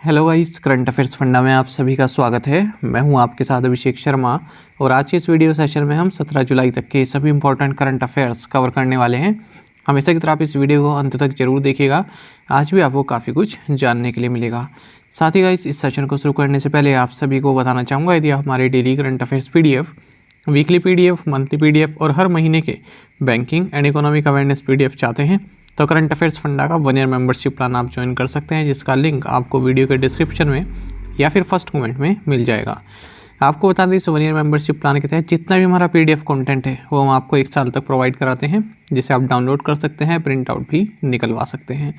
Hello guys, current affairs funda में आप सभी का स्वागत है। मैं हूं आपके साथ अभिषेक शर्मा और आज के इस वीडियो सेशन में हम 17 जुलाई तक के सभी इंपॉर्टेंट करंट अफेयर्स कवर करने वाले हैं। हमेशा की तरह आप इस वीडियो को अंत तक जरूर देखिएगा, आज भी आपको काफ़ी कुछ जानने के लिए मिलेगा। साथ ही गाइस, इस सेशन को शुरू करने से पहले आप सभी को बताना चाहूँगा, यदि आप हमारे daily current affairs PDF, weekly PDF, monthly PDF और हर महीने के banking and economic awareness PDF चाहते हैं तो करंट अफेयर्स फंडा का 1 ईयर मेंबरशिप प्लान आप ज्वाइन कर सकते हैं, जिसका लिंक आपको वीडियो के डिस्क्रिप्शन में या फिर फर्स्ट कमेंट में मिल जाएगा। आपको बता दें, इस 1 ईयर मेंबरशिप प्लान के तहत जितना भी हमारा PDF कंटेंट है वो हम आपको 1 साल तक प्रोवाइड कराते हैं, जिसे आप डाउनलोड कर सकते हैं, प्रिंट आउट भी निकलवा सकते हैं।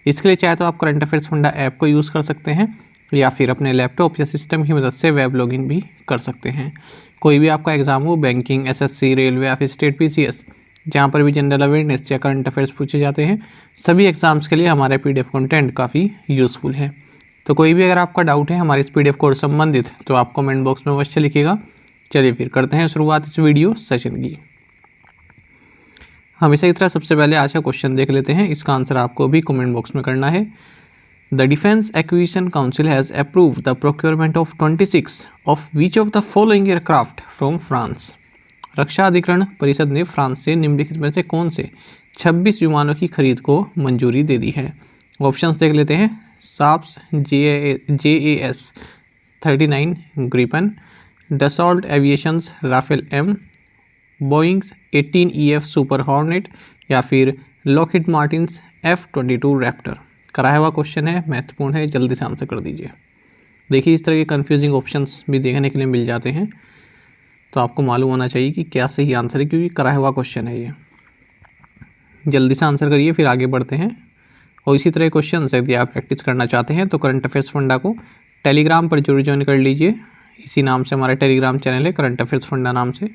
इसके लिए चाहे तो आप करंट अफेयर्स फंडा ऐप को यूज़ कर सकते हैं या फिर अपने लैपटॉप या सिस्टम की मदद से वेब लॉगिन भी कर सकते हैं। कोई भी आपका एग्जाम हो, बैंकिंग, SSC, रेलवे या फिर स्टेट PCS, जहाँ पर भी जनरल अवेयरनेस या करंट अफेयर्स पूछे जाते हैं, सभी एग्जाम्स के लिए हमारे PDF कंटेंट काफ़ी यूज़फुल है। तो कोई भी अगर आपका डाउट है हमारे इस PDF कोर्स संबंधित तो आप कमेंट बॉक्स में अवश्य लिखिएगा। चलिए फिर करते हैं शुरुआत इस वीडियो सेशन की। हमेशा की तरह सबसे पहले आज का क्वेश्चन देख लेते हैं, इसका आंसर आपको भी कमेंट बॉक्स में करना है। The Defence Acquisition Council has approved the procurement of 26 of which of the following aircraft from France. रक्षा अधिकरण परिषद ने फ्रांस से निम्नलिखित में से कौन से 26 विमानों की खरीद को मंजूरी दे दी है। ऑप्शंस देख लेते हैं। Saab's JAS 39 Gripen, Dassault Aviation's Rafale M, Boeing's 18EF Super Hornet या फिर लॉकहीड मार्टिन्स F-22 रैप्टर। कराया हुआ क्वेश्चन है, महत्वपूर्ण है, जल्दी से आंसर कर दीजिए। देखिए, इस तरह के कन्फ्यूजिंग ऑप्शंस भी देखने के लिए मिल जाते हैं, तो आपको मालूम होना चाहिए कि क्या सही आंसर है, क्योंकि कराया हुआ क्वेश्चन है ये। जल्दी से आंसर करिए, फिर आगे बढ़ते हैं। और इसी तरह क्वेश्चन यदि आप प्रैक्टिस करना चाहते हैं तो करंट अफेयर्स फंडा को टेलीग्राम पर जरूर ज्वाइन कर लीजिए। इसी नाम से हमारा टेलीग्राम चैनल है, करंट अफेयर्स फंडा नाम से।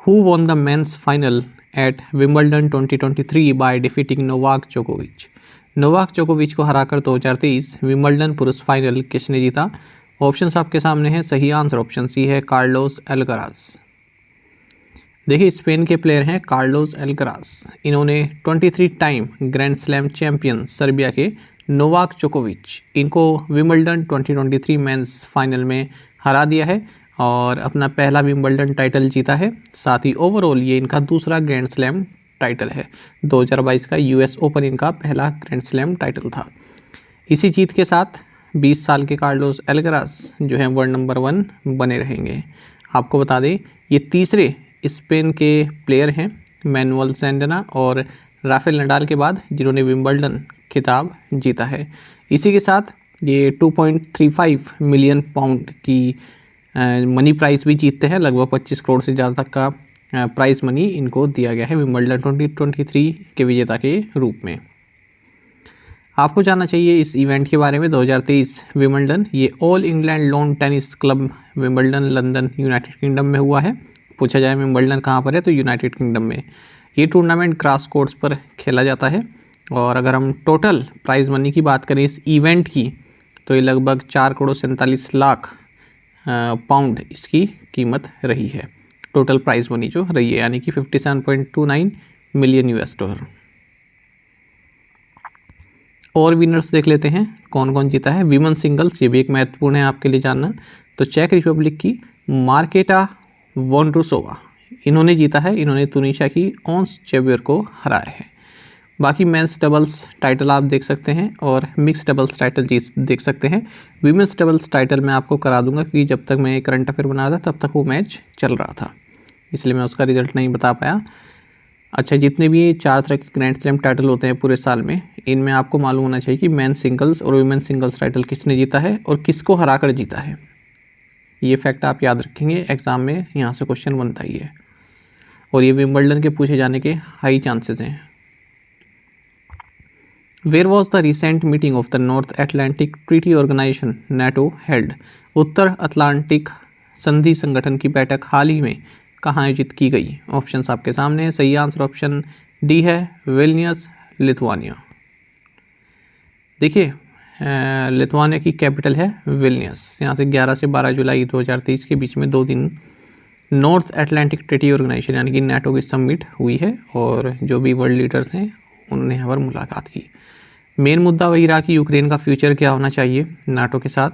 Who won the men's final at Wimbledon 2023 by defeating Novak Djokovic? Novak जोकोविच को हराकर 2023 विंबलडन पुरुष फाइनल किसने जीता? ऑप्शंस आपके सामने हैं। सही आंसर ऑप्शन सी है, कार्लोस अल्कराज। देखिए, स्पेन के प्लेयर हैं कार्लोस अल्कराज। इन्होंने 23 time grand slam champion Serbia के नोवाक जोकोविच, इनको विंबलडन 2023 मेंस फाइनल में हरा दिया है और अपना पहला विंबलडन टाइटल जीता है। साथ ही ओवरऑल ये इनका दूसरा ग्रैंड स्लैम टाइटल है। 2022 का US ओपन इनका पहला ग्रैंड स्लैम टाइटल था। इसी जीत के साथ 20 साल के कार्लोस अल्कराज जो है वर्ल्ड नंबर 1 बने रहेंगे। आपको बता दें, ये तीसरे स्पेन के प्लेयर हैं मैनुअल सैंडना और राफेल नडाल के बाद जिन्होंने विंबलडन खिताब जीता है। इसी के साथ ये 2.35 मिलियन पाउंड की मनी प्राइस भी जीतते हैं। लगभग 25 करोड़ से ज़्यादा तक का प्राइस मनी इनको दिया गया है विंबलडन 2023 के विजेता के रूप में। आपको जानना चाहिए इस इवेंट के बारे में। 2023 विंबलडन ये all England lawn tennis club Wimbledon London United kingdom में हुआ है। पूछा जाए विंबलडन कहाँ पर है तो यूनाइटेड किंगडम में। ये टूर्नामेंट ग्रास कोर्ट्स पर खेला जाता है और अगर हम टोटल प्राइज़ मनी की बात करें इस इवेंट की तो ये लगभग 4 करोड़ 47 लाख पाउंड इसकी कीमत रही है। टोटल प्राइस मनी जो रही है, यानी कि 57.29 मिलियन US डॉलर। और विनर्स देख लेते हैं कौन कौन जीता है। विमेन सिंगल्स, ये भी एक महत्वपूर्ण है आपके लिए जानना। तो चेक रिपब्लिक की मार्केटा वोंड्रुसोवा इन्होंने जीता है। इन्होंने तुनिशिया की ऑन्स चेबियर को हराया है। बाकी मेंस डबल्स टाइटल आप देख सकते हैं और मिक्स डबल्स टाइटल देख सकते हैं। वीमेंस डबल्स टाइटल मैं आपको करा दूंगा, क्योंकि जब तक मैं करंट अफेयर बना रहा था तब तक वो मैच चल रहा था, इसलिए मैं उसका रिजल्ट नहीं बता पाया। अच्छा, जितने भी 4 तरह के ग्रैंड स्लैम टाइटल होते हैं पूरे साल में, इनमें आपको मालूम होना चाहिए कि मेन सिंगल्स और वीमेन सिंगल्स टाइटल किसने जीता है और किसको हराकर जीता है। ये फैक्ट आप याद रखेंगे, एग्जाम में यहाँ से क्वेश्चन बनता ही है और ये विंबलडन के पूछे जाने के हाई चांसेस हैं। Where was the recent meeting of the North Atlantic Treaty Organization NATO held? Uttar Atlantic संधि संगठन की बैठक हाल ही में कहाँ आयोजित की गई? ऑप्शंस आपके सामने हैं। सही आंसर ऑप्शन डी है, विल्नियस लिथुआनिया। देखिए लिथुआनिया की कैपिटल है विल्नियस। यहाँ से 11 से 12 जुलाई 2023 के बीच में 2 दिन नॉर्थ अटलांटिक ट्रीटी ऑर्गेनाइजेशन यानी कि नाटो की समिट हुई है और जो भी वर्ल्ड लीडर्स हैं उन्होंने यहाँ पर मुलाकात की। मेन मुद्दा वही रहा कि यूक्रेन का फ्यूचर क्या होना चाहिए नाटो के साथ,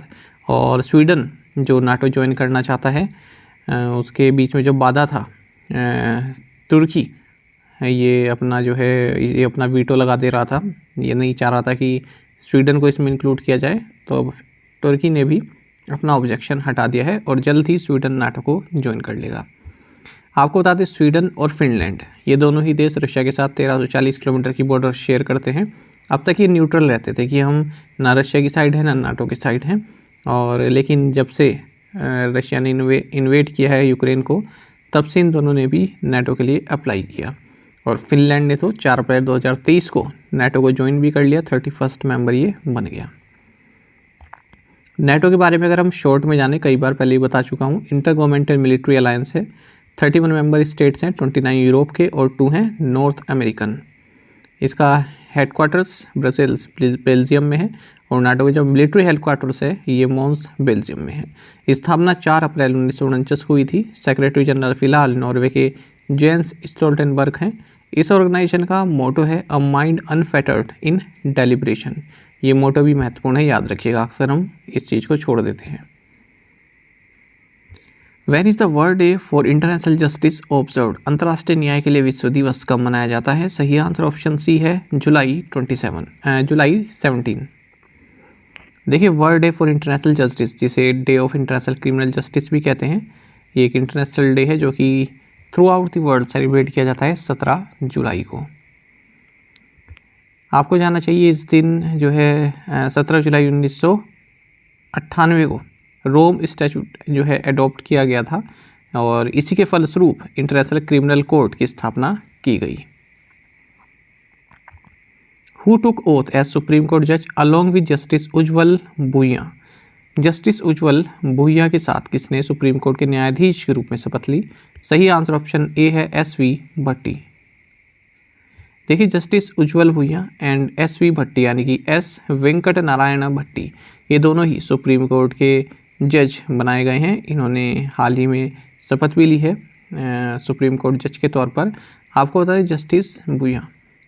और स्वीडन जो नाटो ज्वाइन करना चाहता है उसके बीच में जो बाधा था, तुर्की ये अपना जो है ये अपना वीटो लगा दे रहा था, ये नहीं चाह रहा था कि स्वीडन को इसमें इंक्लूड किया जाए। तो अब तुर्की ने भी अपना ऑब्जेक्शन हटा दिया है और जल्द ही स्वीडन नाटो को ज्वाइन कर लेगा। आपको बता दें स्वीडन और फिनलैंड ये दोनों ही देश रशिया के साथ 1340 किलोमीटर की बॉर्डर शेयर करते हैं। अब तक ये न्यूट्रल रहते थे कि हम ना रशिया की साइड है ना नाटो की साइड हैं, और लेकिन जब से रशिया ने इन्वेट किया है यूक्रेन को तब से इन दोनों ने भी नाटो के लिए अप्लाई किया। और फिनलैंड ने तो 4 अप्रैल 2023 को नाटो को ज्वाइन भी कर लिया, 31st मेंबर ये बन गया। नाटो के बारे में अगर हम शॉर्ट में जाने, कई बार पहले ही बता चुका हूँ, इंटर गवर्नमेंटल मिलिट्री अलायंस है। 31 मेंबर स्टेट्स हैं, 29 यूरोप के और 2 हैं नॉर्थ अमेरिकन। इसका हेडक्वार्टर्स ब्रसेल्स बेल्जियम में है और नाटो के जो मिलिट्री हेडक्वार्टर्स है ये मॉन्स बेल्जियम में है। स्थापना 4 अप्रैल 1949 को हुई थी। सेक्रेटरी जनरल फिलहाल नॉर्वे के जेंस स्टोल्टेनबर्ग हैं। इस ऑर्गेनाइजेशन का मोटो है a mind unfettered in deliberation. ये मोटो भी महत्वपूर्ण है, याद रखिएगा, अक्सर हम इस चीज़ को छोड़ देते हैं। When is the world day for international justice observed? अंतर्राष्ट्रीय न्याय के लिए विश्व दिवस कब मनाया जाता है? सही आंसर ऑप्शन सी है जुलाई 17। देखिए world day for international justice, जिसे day of international criminal justice भी कहते हैं, ये एक इंटरनेशनल डे है जो कि through out the world celebrate किया जाता है 17 जुलाई को। आपको जानना चाहिए इस दिन जो है 17 जुलाई 1998 को रोम स्टैट्यूट जो है एडॉप्ट किया गया था और इसी के फलस्वरूप इंटरनेशनल क्रिमिनल कोर्ट की स्थापना की गई। Who took oath as supreme court जज along with justice Ujjal Bhuyan? Justice Ujjal Bhuyan के साथ किसने सुप्रीम कोर्ट के न्यायाधीश के रूप में शपथ ली? सही आंसर ऑप्शन ए है SV भट्टी। देखिए justice Ujjal Bhuyan and SV Bhatti यानी कि S वेंकट नारायण भट्टी, ये दोनों ही सुप्रीम कोर्ट के जज बनाए गए हैं। इन्होंने हाल ही में शपथ भी ली है सुप्रीम कोर्ट जज के तौर पर। आपको बता दें जस्टिस भुइयां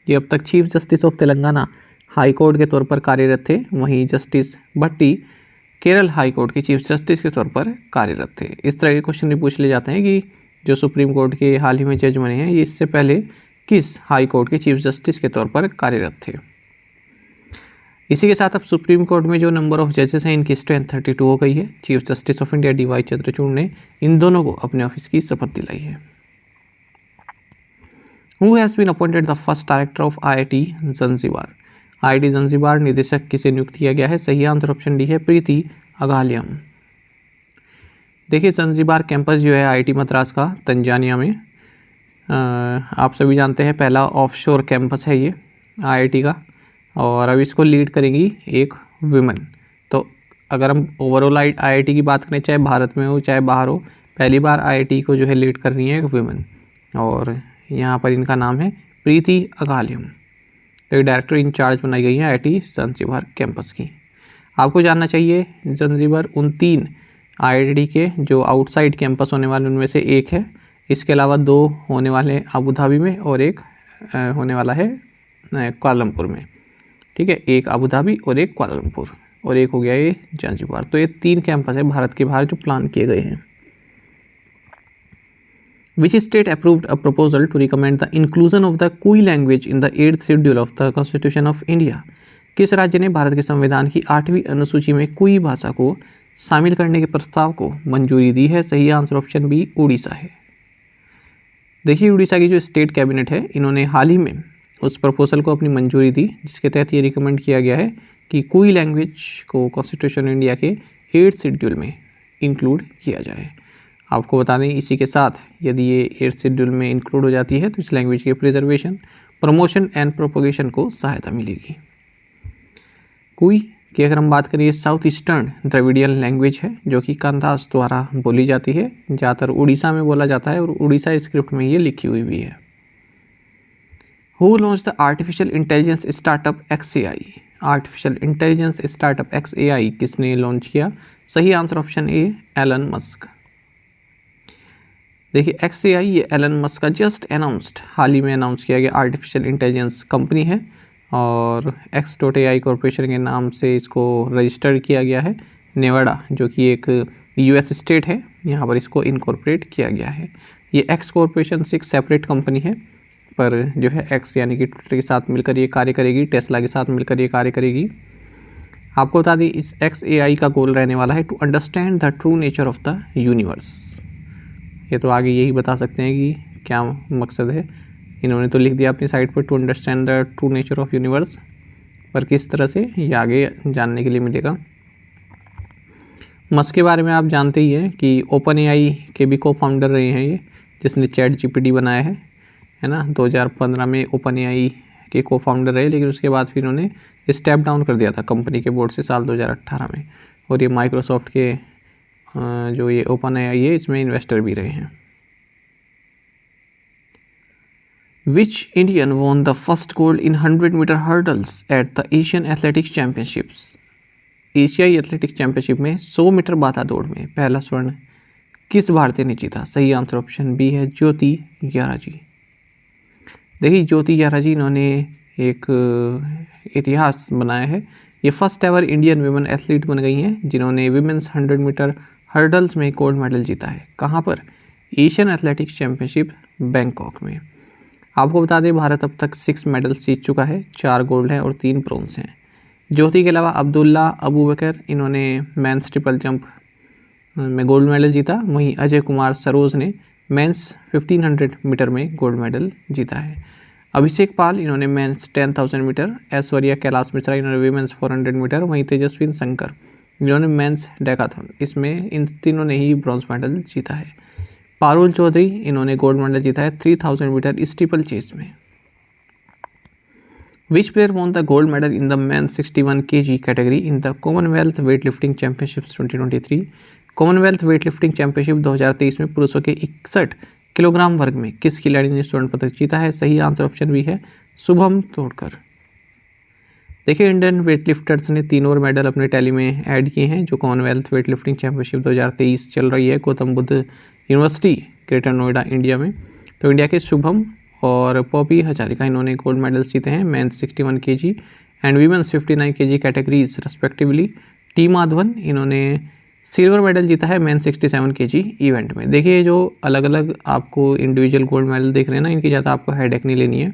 ये अब तक chief justice of Telangana high court के तौर पर कार्यरत थे, वहीं जस्टिस भट्टी केरल हाई कोर्ट के चीफ जस्टिस के तौर पर कार्यरत थे। इस तरह के क्वेश्चन भी पूछ ले जाते हैं कि जो सुप्रीम कोर्ट के हाल ही में जज बने हैं ये इससे पहले किस हाई कोर्ट के चीफ जस्टिस के तौर पर कार्यरत थे। इसी के साथ अब सुप्रीम कोर्ट में जो नंबर ऑफ जजेस हैं इनकी स्ट्रेंथ 32 हो गई है। Chief justice of India DY Chandrachud ने इन दोनों को अपने ऑफिस की शपथ दिलाई है। Who has been appointed the first director of IIT Zanzibar? IIT Zanzibar निदेशक किसे नियुक्त किया गया है? सही आंसर ऑप्शन डी है प्रीति अगालियम। देखिए जंजीबार कैंपस जो है IIT मद्रास का तंजानिया में, आप सभी जानते हैं पहला ऑफशोर कैंपस है ये IIT का, और अब इसको लीड करेंगी एक विमेन। तो अगर हम ओवरऑल IIT की बात करें, चाहे भारत में हो चाहे बाहर हो, पहली बार IIT को जो है लीड कर रही है एक विमेन, और यहाँ पर इनका नाम है प्रीति अगालियम। तो ये डायरेक्टर इंचार्ज बनाई गई है IIT जंजीबार कैंपस की। आपको जानना चाहिए जंजीबार उन 3 IIT के जो आउटसाइड कैंपस होने वाले उनमें से एक है। इसके अलावा 2 होने वाले हैं अबू धाबी में और एक होने वाला है कुआलालंपुर में। ठीक है, एक अबू धाबी और एक कुआलालंपुर, और एक हो गया ये जंजीबार। तो ये 3 कैंपस है भारत के बाहर जो प्लान किए गए हैं। Which state approved a proposal to recommend the inclusion of the Kui language in the 8th schedule of the Constitution of India? किस राज्य ने भारत के संविधान की 8वीं अनुसूची में कुई भाषा को शामिल करने के प्रस्ताव को मंजूरी दी है? सही आंसर ऑप्शन बी उड़ीसा है। देखिए उड़ीसा की जो स्टेट कैबिनेट है इन्होंने हाल ही में उस प्रपोजल को अपनी मंजूरी दी जिसके तहत ये रिकमेंड किया गया है कि कुई लैंग्वेज को कॉन्स्टिट्यूशन इंडिया के 8th शेड्यूल में इंक्लूड किया जाए। आपको बता दें इसी के साथ यदि ये 8th शेड्यूल में इंक्लूड हो जाती है तो इस लैंग्वेज के प्रिजर्वेशन, प्रमोशन एंड प्रोपोगेशन को सहायता मिलेगी। कुई की अगर हम बात करें ये साउथ ईस्टर्न द्रविडियन लैंग्वेज है जो कि कांधास द्वारा बोली जाती है, ज़्यादातर उड़ीसा में बोला जाता है और उड़ीसा स्क्रिप्ट में ये लिखी हुई भी है। Who launched the artificial intelligence startup XAI? Artificial intelligence startup XAI किसने लॉन्च किया? सही answer option A, Elon Musk. देखिए XAI ये एलन मस्क का जस्ट अनाउंस्ड, हाल ही में अनाउंस किया गया आर्टिफिशियल इंटेलिजेंस कंपनी है और X.AI कॉरपोरेशन के नाम से इसको रजिस्टर किया गया है। नेवाडा जो कि एक US स्टेट है, यहाँ पर इसको इनकॉर्पोरेट किया गया है। ये X कॉरपोरेशन से एक सेपरेट कंपनी है, पर जो है X यानी कि ट्विटर के साथ मिलकर ये कार्य करेगी, टेस्ला के साथ मिलकर ये कार्य करेगी। आपको बता दें इस XAI का गोल रहने वाला है to understand the true nature of the universe. ये तो आगे यही बता सकते हैं कि क्या मकसद है, इन्होंने तो लिख दिया अपनी साइट पर to understand the true nature of universe, पर किस तरह से ये आगे जानने के लिए मिलेगा। मस्क के बारे में आप जानते ही हैं कि OpenAI के भी को फाउंडर रहे हैं ये, जिसने ChatGPT बनाया है ना। 2015 में OpenAI के को फाउंडर रहे, लेकिन उसके बाद फिर उन्होंने स्टेप डाउन कर दिया था कंपनी के बोर्ड से साल 2018 में। और ये माइक्रोसॉफ्ट के जो ये OpenAI है इसमें इन्वेस्टर भी रहे हैं। Which Indian won the first gold in 100 metre hurdles at the Asian athletics championships? एशियाई एथलेटिक्स चैंपियनशिप में 100 मीटर बाधा दौड़ में पहला स्वर्ण किस भारतीय ने जीता? सही आंसर ऑप्शन बी है, ज्योति याराजी। देखिए ज्योति याराजी इन्होंने एक इतिहास बनाया है। ये first ever Indian women athlete बन गई हैं जिन्होंने विमेंस 100 मीटर हर्डल्स में गोल्ड मेडल जीता है। कहाँ पर? एशियन एथलेटिक्स चैंपियनशिप बैंकॉक में। आपको बता दें भारत अब तक 6 मेडल्स जीत चुका है, 4 गोल्ड हैं और 3 ब्रोंज हैं। ज्योति के अलावा अब्दुल्ला अबू बकर इन्होंने मेंस ट्रिपल जंप में गोल्ड मेडल जीता। वहीं अजय कुमार सरोज ने मेंस 1500 मीटर में गोल्ड मेडल जीता है। अभिषेक पाल इन्होंने मेंस 10,000 मीटर, ऐश्वर्या कैलाश मिश्रा इन्होंने विमेंस 400 मीटर, वहीं तेजस्विन शंकर इन्होंने मेंस डेकाथन, इसमें इन तीनों ने ही ब्रॉन्ज मेडल जीता है। पारुल चौधरी इन्होंने गोल्ड मेडल जीता है 3000 मीटर स्टीपल चेस में। विच player won the gold medal in the man 61 kg category in the Commonwealth weight lifting championships 2023? Commonwealth weight lifting championship 2023 में पुरुषों के 61 किलोग्राम वर्ग में किस खिलाड़ी ने स्वर्ण पदक जीता है? सही आंसर ऑप्शन भी है, शुभम तोड़कर। देखिए इंडियन वेट लिफ्टर्स ने 3 और मेडल अपने टैली में ऐड किए हैं जो कॉमनवेल्थ वेट लिफ्टिंग चैंपियनशिप 2023 चल रही है Gautam Buddha university greater Noida India में। तो इंडिया के शुभम और पॉपी हजारिका इन्होंने गोल्ड मेडल्स जीते हैं men's 61 kg and women's 59 kg categories respectively. T Madhavan इन्होंने सिल्वर मेडल जीता है मेंस 67 kg इवेंट में। देखिए जो अलग अलग आपको इंडिविजुअल गोल्ड मेडल देख रहे हैं ना, इनकी ज़्यादा आपको हेडेक नहीं लेनी है।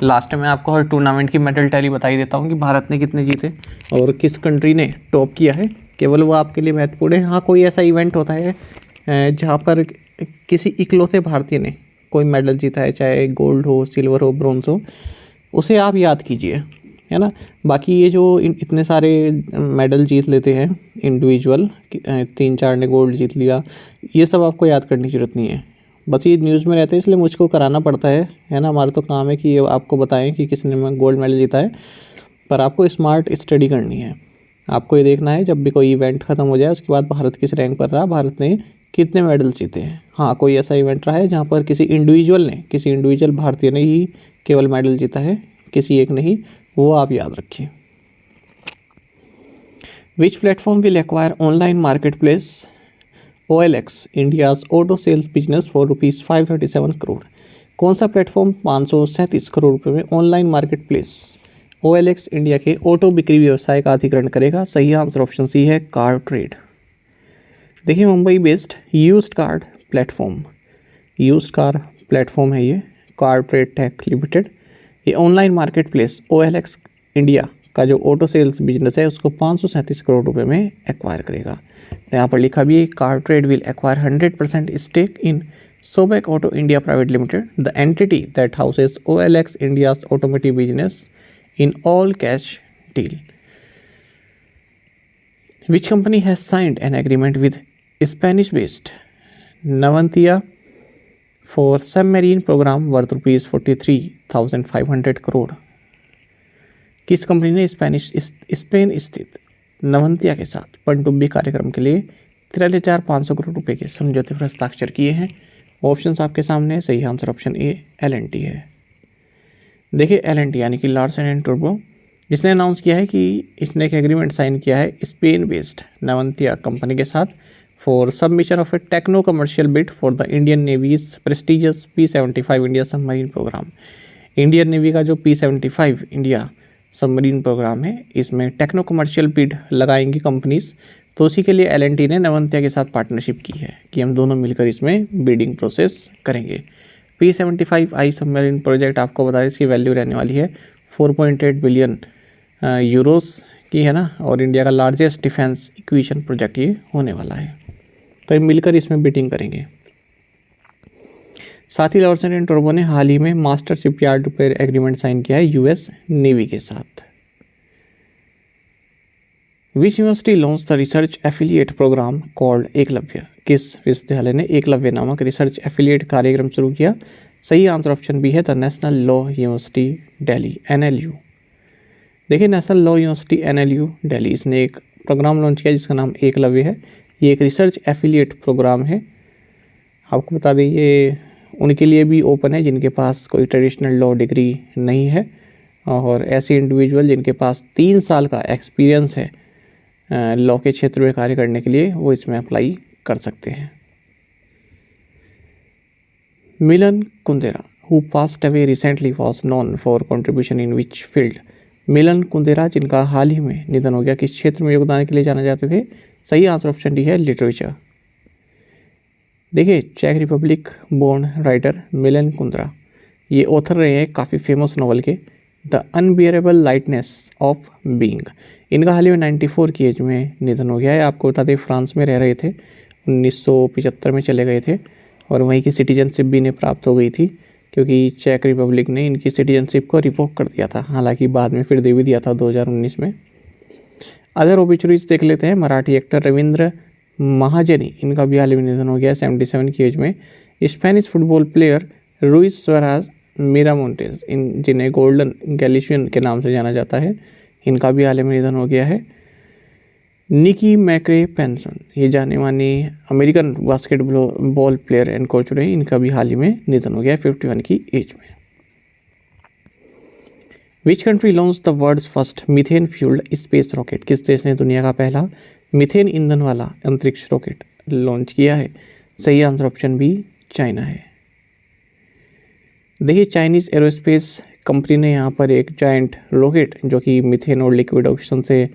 लास्ट में आपको हर टूर्नामेंट की मेडल टैली बता ही देता हूँ कि भारत ने कितने जीते और किस कंट्री ने टॉप किया है, केवल वो आपके लिए महत्वपूर्ण है। हाँ कोई ऐसा इवेंट होता है जहाँ पर किसी इकलौते भारतीय ने कोई मेडल जीता है, चाहे गोल्ड हो, सिल्वर हो, ब्रोंज हो, उसे आप याद कीजिए, है ना। बाकी ये जो इतने सारे मेडल जीत लेते हैं इंडिविजुअल, 3-4 ने गोल्ड जीत लिया, ये सब आपको याद करने की जरूरत नहीं है। बस ये न्यूज़ में रहते हैं इसलिए मुझको कराना पड़ता है ना। हमारा तो काम है कि ये आपको बताएं कि किसने गोल्ड मेडल जीता है, पर आपको स्मार्ट स्टडी करनी है। आपको ये देखना है जब भी कोई इवेंट ख़त्म हो जाए उसके बाद भारत किस रैंक पर रहा, भारत ने कितने मेडल जीते हैं। हाँ कोई ऐसा इवेंट रहा है जहाँ पर किसी इंडिविजुअल भारतीय ने ही केवल मेडल जीता है, किसी एक नहीं, वो आप याद रखिए। Which platform will acquire online market place OLX India's auto sales business for ₹537 crore? कौन सा प्लेटफॉर्म 537 करोड़ रुपये में online market place OLX India के ऑटो बिक्री व्यवसाय का अधिग्रहण करेगा? सही आंसर ऑप्शन सी है, कार ट्रेड। देखिए Mumbai based used car platform है ये, कार ट्रेड टेक लिमिटेड। ये online market place OLX India का जो ऑटो सेल्स बिजनेस है उसको 537 करोड़ रुपए में एक्वायर करेगा। तो यहाँ पर लिखा भी है car trade will acquire 100% stake in Sobek auto India private limited, the entity that houses OLX India's automotive business in all cash deal. Which company has signed an agreement with Spanish-based Navantia for submarine program worth ₹43,500 crore? किस company ने Spain स्थित नवंतिया के साथ पनडुब्बी कार्यक्रम के लिए 43,500 करोड़ रुपए के समझौते पर हस्ताक्षर किए हैं? ऑप्शंस आपके सामने है, सही आंसर ऑप्शन ए L&T है। देखिए L&T यानी कि लार्सन एंड टुर्बो, इसने अनाउंस किया है कि इसने एक एग्रीमेंट साइन किया है स्पेन बेस्ड नवंतिया कंपनी के साथ for submission of a techno commercial bid for the Indian Navy's prestigious P-75 India submarine programme. Indian navy का जो P-75 इंडिया सबमरीन प्रोग्राम है, इसमें टेक्नो कमर्शियल बिड लगाएंगी कंपनीज। तो उसी के लिए L&T ने नवंतिया के साथ पार्टनरशिप की है कि हम दोनों मिलकर इसमें बिडिंग प्रोसेस करेंगे। P-75I सबमरीन प्रोजेक्ट आपको बता दें इसकी वैल्यू रहने वाली है 4.8 बिलियन यूरोस की है ना, और इंडिया का लार्जेस्ट डिफेंस इक्विशन प्रोजेक्ट ये होने वाला है। तो ये मिलकर इसमें बिडिंग करेंगे। साथ ही लार्सन एंड टुर्बो ने हाल ही में master shipyard repair agreement sign किया है US नेवी के साथ। Which university launch the research affiliate programme called Eklavya. किस विश्वविद्यालय ने एकलव्य नामक रिसर्च एफिलिएट कार्यक्रम शुरू किया? सही आंसर ऑप्शन बी है the national law university Delhi NLU। देखिए national law university NLU Delhi, इसने एक प्रोग्राम लॉन्च किया जिसका नाम एकलव्य है। ये एक रिसर्च एफिलिएट प्रोग्राम है। आपको बता दें ये उनके लिए भी ओपन है जिनके पास कोई ट्रेडिशनल लॉ डिग्री नहीं है, और ऐसे इंडिविजुअल जिनके पास 3 साल का एक्सपीरियंस है लॉ के क्षेत्र में कार्य करने के लिए, वो इसमें अप्लाई कर सकते हैं। Milan Kundera who passed away recently was known for contribution in which field. Milan Kundera जिनका हाल ही में निधन हो गया, किस क्षेत्र में योगदान के लिए जाने जाते थे? सही आंसर ऑप्शन डी है लिटरेचर। देखिए चेक रिपब्लिक बोर्न राइटर मिलन कुंदेरा, ये ऑथर रहे हैं काफ़ी फेमस नॉवल के the unbearable lightness of being. इनका हाल ही में 94 की एज में निधन हो गया है। आपको बता दें फ्रांस में रह रहे थे, 1975 में चले गए थे, और वहीं की सिटीजनशिप भी इन्हें प्राप्त हो गई थी क्योंकि चेक रिपब्लिक ने इनकी सिटीजनशिप को रिवोक कर दिया था। हालांकि बाद में फिर दे भी दिया था 2019 में। अदर ओबिचुरीज देख लेते हैं। मराठी एक्टर रविंद्र महाजनी, इनका भी हाल ही में निधन हो गया 77 की एज में। Spanish football player Luis Suarez Miramontes, इन जिन्हें गोल्डन गैलिशियन के नाम से जाना जाता है, इनका भी हाल ही में निधन हो गया है। निकी मैक्रे पेंसन, ये जाने माने American basketball player and coach रहे, इनका भी हाल ही में निधन हो गया 51 की एज में। Which country launch the world's first methane fuelled space rocket. किस देश ने दुनिया का पहला मीथेन ईंधन वाला अंतरिक्ष रॉकेट लॉन्च किया है? सही आंसर ऑप्शन बी चाइना है। देखिए चाइनीज़ एरोस्पेस कंपनी ने यहाँ पर एक जायंट रॉकेट जो कि मीथेन और लिक्विड ऑक्सीजन से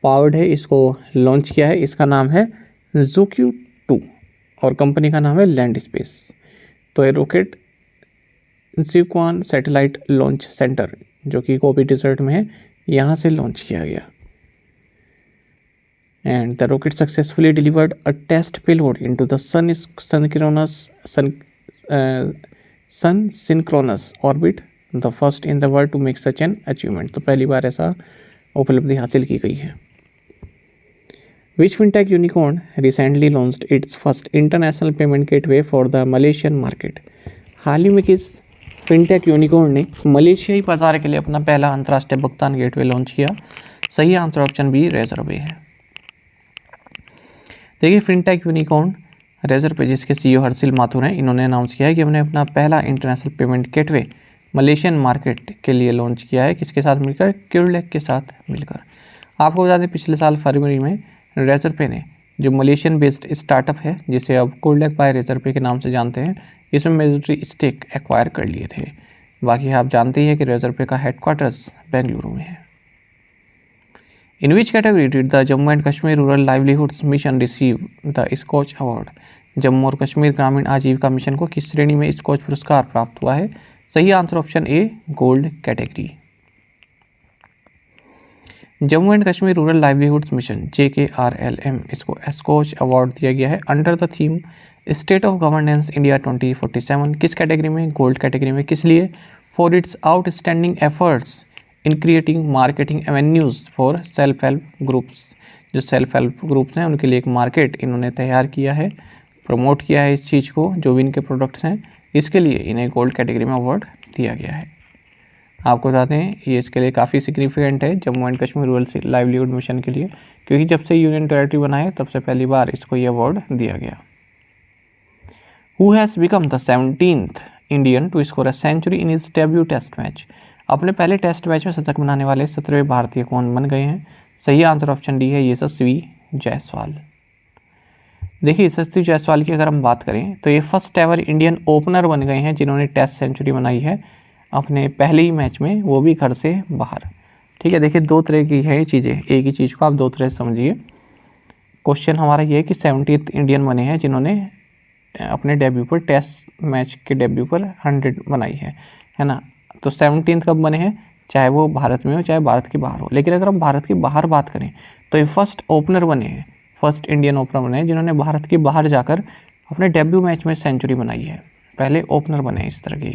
पावर्ड है, इसको लॉन्च किया है। इसका नाम है ZUQ-2 और कंपनी का नाम है लैंड स्पेस। तो ये रॉकेट जिक्वान सैटेलाइट लॉन्च सेंटर जो कि गोबी डिजर्ट में है, यहाँ से लॉन्च किया गया। And the rocket successfully delivered a test payload into the sun synchronous orbit, the first in the world to make such an achievement. तो पहली बार ऐसा उपलब्धि हासिल की गई है। Which fintech unicorn recently launched its first international payment gateway for the Malaysian market. हाल ही में किस फिनटेक यूनिकॉर्न ने मलेशियाई बाजार के लिए अपना पहला अंतर्राष्ट्रीय भुगतान गेटवे लॉन्च किया? सही आंसर ऑप्शन बी रेजरपे है। देखिए फिनटेक यूनिकॉर्न रेजरपे जिसके CEO हर्षिल माथुर हैं, इन्होंने अनाउंस किया है कि हमने अपना पहला international payment gateway Malaysian market के लिए लॉन्च किया है। किसके साथ मिलकर? क्यूरलेक के साथ मिलकर। आपको बता दें पिछले साल फरवरी में रेजरपे ने जो मलेशियन बेस्ड स्टार्टअप है जिसे अब क्यूरलेक बाय रेजरपे के नाम से जानते हैं, इसमें मेजॉरिटी स्टेक एक्वायर कर लिए थे। बाकी आप जानते ही हैं कि रेजरपे का हेडक्वार्टर्स बेंगलुरु में है। In which category did the Jammu and Kashmir rural livelihoods mission receive the Skoch award. Jammu और कश्मीर ग्रामीण आजीविका मिशन को किस श्रेणी में स्कॉच पुरस्कार प्राप्त हुआ है? सही answer option A gold category. Jammu and Kashmir rural livelihoods mission JKRLM, इसको स्कॉच अवार्ड दिया गया है under the theme state of governance India 2047। किस कैटेगरी में? गोल्ड कैटेगरी में। किस लिए? For its outstanding efforts in creating marketing avenues for self help groups. जो सेल्फ हेल्प ग्रुप्स हैं उनके लिए एक मार्केट इन्होंने तैयार किया है, प्रमोट किया है इस चीज़ को, जो भी इनके प्रोडक्ट्स हैं, इसके लिए इन्हें गोल्ड कैटेगरी में अवार्ड दिया गया है। आपको बता दें ये इसके लिए काफ़ी सिग्निफिकेंट है Jammu and Kashmir rural livelihood mission के लिए, क्योंकि जब से यूनियन टेरेटरी बना है तब से पहली बार इसको ये अवार्ड दिया गया। Who has become the 17th Indian to score a century in his debut test match. अपने पहले टेस्ट मैच में शतक बनाने वाले 17वें भारतीय कौन बन गए हैं? सही आंसर ऑप्शन डी है यशस्वी जायसवाल। देखिए यशस्वी जायसवाल की अगर हम बात करें तो ये फर्स्ट एवर इंडियन ओपनर बन गए हैं जिन्होंने टेस्ट सेंचुरी बनाई है अपने पहले ही मैच में, वो भी घर से बाहर। ठीक है, देखिए दो तरह की है ये चीज़ें, एक ही चीज़ को आप दो तरह से समझिए। क्वेश्चन हमारा ये है कि 70th इंडियन बने हैं जिन्होंने अपने डेब्यू पर, टेस्ट मैच के डेब्यू पर 100 बनाई है ना। तो 17th कब बने हैं? चाहे वो भारत में हो चाहे भारत के बाहर हो। लेकिन अगर हम भारत के बाहर बात करें तो ये फर्स्ट ओपनर बने हैं, फर्स्ट इंडियन ओपनर बने हैं जिन्होंने भारत के बाहर जाकर अपने डेब्यू मैच में सेंचुरी बनाई है। पहले ओपनर बने इस तरह के।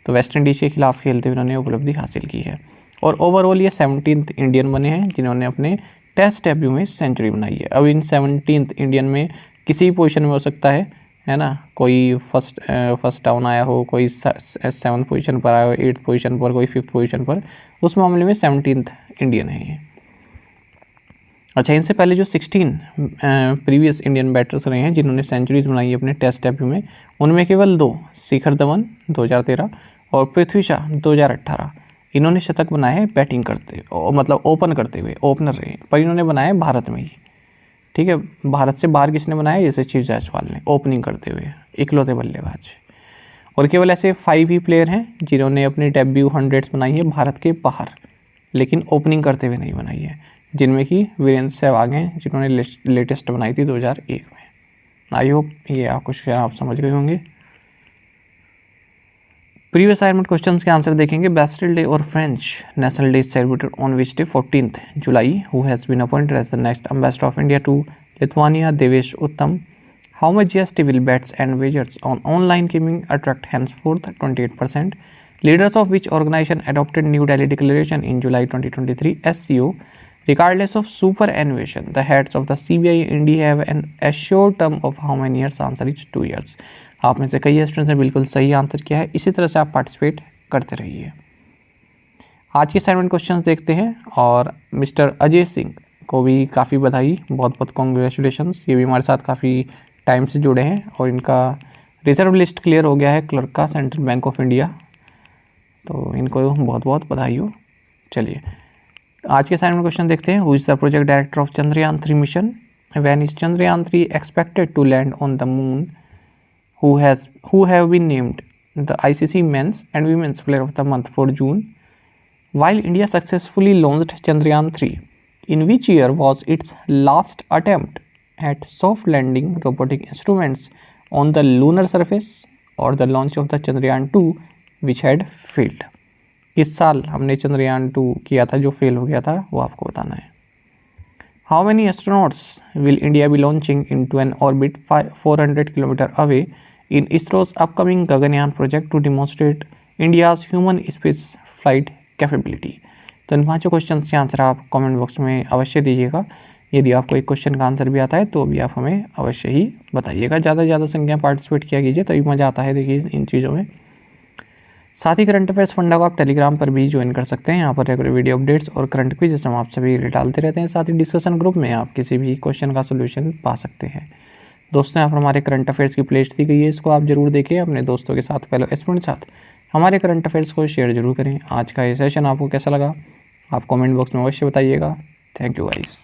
तो वेस्ट इंडीज़ के खिलाफ खेलते हुए उन्होंने उपलब्धि हासिल की है। और ओवरऑल ये 17th इंडियन बने हैं जिन्होंने अपने टेस्ट डेब्यू में सेंचुरी बनाई है। अब इन 17th इंडियन में किसी पोजीशन में हो सकता है ना, कोई फर्स्ट डाउन आया हो, कोई 7th पोजीशन पर आया हो, 8th पोजीशन पर, कोई 5th पोजीशन पर, उस मामले में 17th इंडियन है ये। अच्छा, इनसे पहले जो 16 प्रीवियस इंडियन बैटर्स रहे हैं जिन्होंने सेंचुरीज बनाई है अपने टेस्ट डेब्यू में, उनमें केवल 2, शिखर धवन 2013 और पृथ्वी शा 2018, इन्होंने शतक बनाए हैं बैटिंग करते, मतलब ओपन करते हुए, ओपनर रहे, पर इन्होंने बनाए भारत में ही। ठीक है, भारत से बाहर किसने बनाया? यशस्वी जायसवाल ने, ओपनिंग करते हुए, इकलौते बल्लेबाज। और केवल ऐसे 5 ही प्लेयर हैं जिन्होंने अपनी डेब्यू 100 बनाई है भारत के बाहर, लेकिन ओपनिंग करते हुए नहीं बनाई है, जिनमें कि वीरेंद्र सहवाग हैं जिन्होंने लेटेस्ट बनाई थी 2001 में। आई होप ये आपको शायद आप समझ गए होंगे। प्रीवियस असाइनमेंट क्वेश्चंस के आंसर देखेंगे। बेस्टिल डे और French national day celebrated on which day? 14th July. Who has been appointed as the next ambassador of India to Lithuania? Devesh Uttam. How much GST will bets and wagers on online gaming attract henceforth? 28%. Leaders of which organization adopted New Delhi Declaration in July 2023? SCO. Regardless of superannuation, the heads of the CBI India have an assured term of how many years? Answer is 2 years. आप में से कई students ने बिल्कुल सही answer किया है। इसी तरह से आप पार्टिसिपेट करते रहिए। आज के असाइनमेंट क्वेश्चंस देखते हैं, और मिस्टर अजय सिंह को भी काफ़ी बधाई, बहुत बहुत कॉन्ग्रेचुलेशंस। ये भी हमारे साथ काफ़ी टाइम से जुड़े हैं और इनका रिजर्व लिस्ट क्लियर हो गया है क्लर्क का, सेंट्रल बैंक ऑफ इंडिया, तो इनको बहुत बहुत बधाई हो। चलिए आज के असाइनमेंट क्वेश्चन देखते हैं। Who is the project director of Chandrayaan 3 mission? When is Chandrayaan 3 expected to land on the moon? Who have been named the ICC Men's and Women's Player of the Month for June? While India successfully launched Chandrayaan 3, in which year was its last attempt at soft landing robotic instruments on the lunar surface, or the launch of the Chandrayaan 2 which had failed? किस साल हमने चंद्रयान 2 किया था जो fail हो गया था, वो आपको बताना है। How many astronauts will India be launching into an orbit 400 km away in ISRO's upcoming Gaganyaan project to demonstrate India's human space flight capability? तो इन 5 क्वेश्चन के आंसर आप कमेंट बॉक्स में अवश्य दीजिएगा। यदि आपको एक क्वेश्चन का आंसर भी आता है तो भी आप हमें अवश्य ही बताइएगा। ज़्यादा से ज़्यादा संख्या पार्टिसिपेट किया कीजिए, तभी मज़ा आता है देखिए इन चीज़ों में। साथ ही करंट अफेयर्स फंडा को आप टेलीग्राम पर भी ज्वाइन कर सकते हैं। यहाँ पर रेगुलर वीडियो अपडेट्स और करंट क्विज़ हम आप सभी डालते रहते हैं। साथ ही डिस्कशन ग्रुप में आप किसी भी क्वेश्चन का सोल्यूशन पा सकते हैं। दोस्तों, यहाँ पर हमारे करंट अफेयर्स की प्लेलिस्ट दी गई है, इसको आप जरूर देखिए, अपने दोस्तों के साथ, फेलो स्टूडेंट के साथ हमारे करंट अफेयर्स को शेयर जरूर करें। आज का ये सेशन आपको कैसा लगा आप कमेंट बॉक्स में अवश्य बताइएगा। Thank you guys.